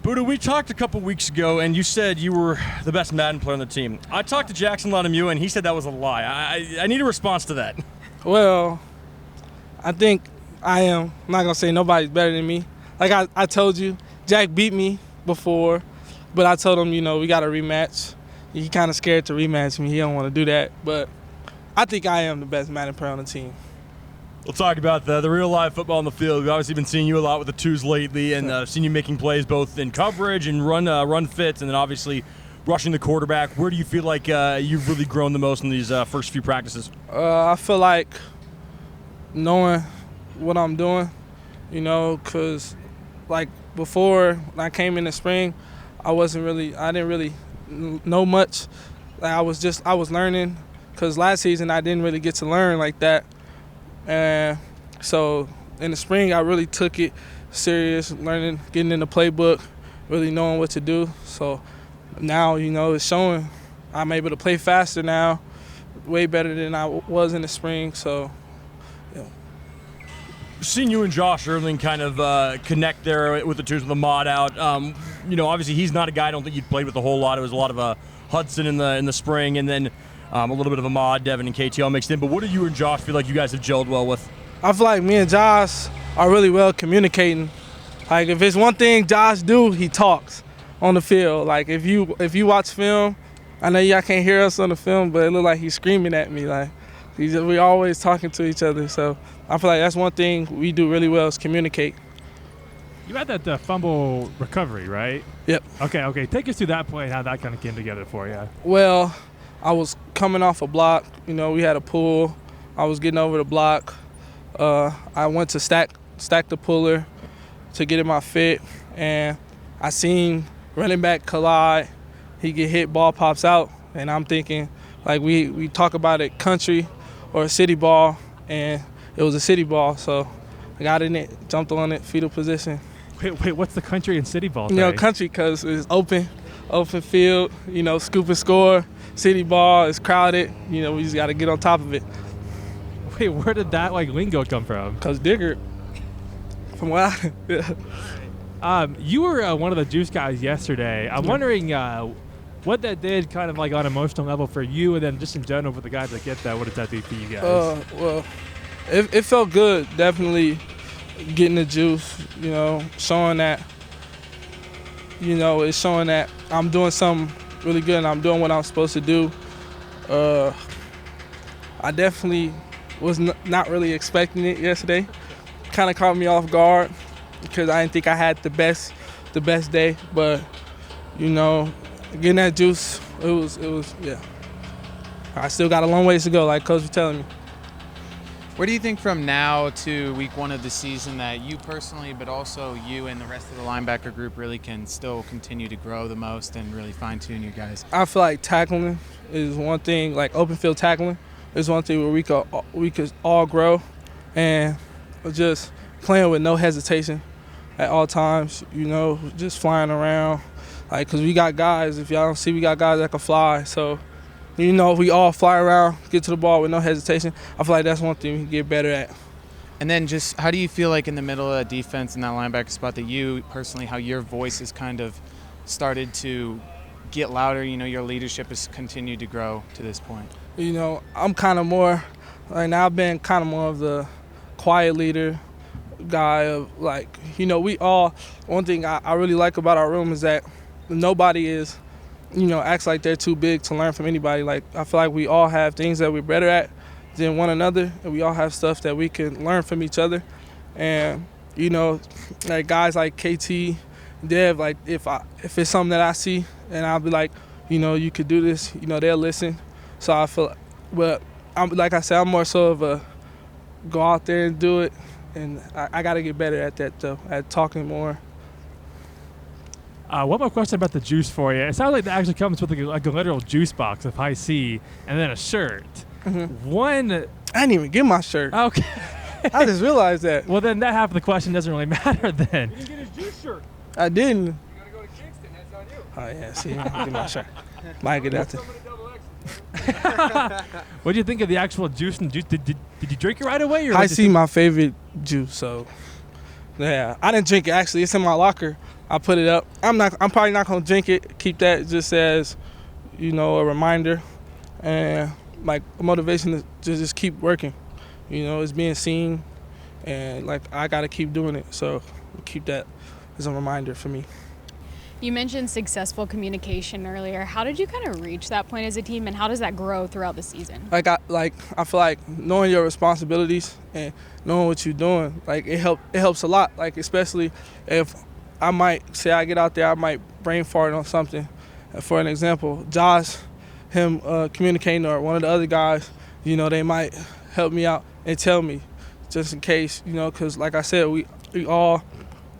Buddha, we talked a couple weeks ago, and you said you were the best Madden player on the team. I talked to Jackson Latamu, and he said that was a lie. I need a response to that. Well, I think I am. I'm not going to say nobody's better than me. Like I told you, Jack beat me before, but I told him, we got a rematch. He kind of scared to rematch me. He don't want to do that. But I think I am the best Madden player on the team. We'll talk about the real live football on the field. We've obviously been seeing you a lot with the twos lately, and seen you making plays both in coverage and run fits, and then obviously rushing the quarterback. Where do you feel like you've really grown the most in these first few practices? I feel like knowing what I'm doing, because like before when I came in the spring, I didn't really know much. Like I was learning, because last season I didn't really get to learn like that. And so in the spring I really took it serious, learning, getting in the playbook, really knowing what to do. So now, it's showing. I'm able to play faster now, way better than I was in the spring. So, Seeing you and Josh Erling kind of connect there with the twos with the mod out. Obviously he's not a guy I don't think you'd played with a whole lot. It was a lot of Hudson in the spring, and then a little bit of Ahmad, Devin, and KTL mixed in. But what do you and Josh feel like you guys have gelled well with? I feel like me and Josh are really well communicating. Like if it's one thing Josh do, he talks on the field. Like if you watch film, I know y'all can't hear us on the film, but it look like he's screaming at me. Like we always talking to each other. So I feel like that's one thing we do really well is communicate. You had that fumble recovery, right? Yep. Okay. Take us through that play and how that kind of came together for you. Well, I was coming off a block. We had a pull. I was getting over the block. I went to stack the puller to get in my fit, and I seen running back collide. He get hit, ball pops out, and I'm thinking, like we talk about it, country or a city ball, and it was a city ball, so I got in it, jumped on it, fetal position. Wait, what's the country and city ball thing? Country because it's open field, scoop and score. City ball is crowded, we just got to get on top of it. Wait, where did that lingo come from? Because Digger, from what you were one of the juice guys yesterday. I'm wondering what that did kind of on an emotional level for you, and then just in general for the guys that get that, what does that do for you guys? Well, it felt good, definitely getting the juice, showing that, it's showing that I'm doing something really good and I'm doing what I'm supposed to do. I definitely was not really expecting it yesterday. Kind of caught me off guard because I didn't think I had the best day, but getting that juice, it was yeah. I still got a long ways to go, like Coach was telling me. Where do you think from now to week 1 of the season that you personally, but also you and the rest of the linebacker group really can still continue to grow the most and really fine-tune you guys? I feel like tackling is one thing, like open field tackling is one thing where we could all grow, and just playing with no hesitation at all times, just flying around. Like, because we got guys, if y'all don't see, we got guys that can fly. So, we all fly around, get to the ball with no hesitation. I feel like that's one thing we can get better at. And then just how do you feel like in the middle of that defense in that linebacker spot that you personally, how your voice has kind of started to get louder, your leadership has continued to grow to this point? I'm kind of more, now I've been kind of more of the quiet leader guy of we all, one thing I really like about our room is that nobody is, acts like they're too big to learn from anybody. Like, I feel like we all have things that we're better at than one another, and we all have stuff that we can learn from each other. And, like guys like KT, Dev, like if it's something that I see and I'll be like, you could do this, they'll listen. So I feel, but I'm more so of a go out there and do it, and I got to get better at that though, at talking more. One more question about the juice for you. It sounds like that actually comes with like a literal juice box of high C and then a shirt. Mm-hmm. One, I didn't even get my shirt. Okay. I just realized that. Well, then that half of the question doesn't really matter then. You didn't get his juice shirt. I didn't. You gotta go to Kingston. That's on you. Oh yeah, see, I didn't get my shirt. Might get out there. What do you think of the actual juice? And juice? Did you drink it right away? Or I see my favorite juice, so yeah. I didn't drink it actually. It's in my locker. I put it up. I'm probably not gonna drink it. Keep that just as, a reminder, and like a motivation to just keep working. It's being seen, and like I gotta keep doing it. So keep that as a reminder for me. You mentioned successful communication earlier. How did you kind of reach that point as a team, and how does that grow throughout the season? I feel like knowing your responsibilities and knowing what you're doing, like it helps a lot. Like especially if I might say I get out there, I might brain fart on something. For an example, Josh, him communicating, or one of the other guys, they might help me out and tell me, just in case, because like I said, we all,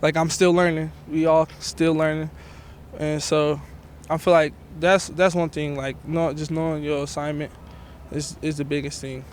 like I'm still learning. We all still learning. And so I feel like that's one thing, like just knowing your assignment is the biggest thing.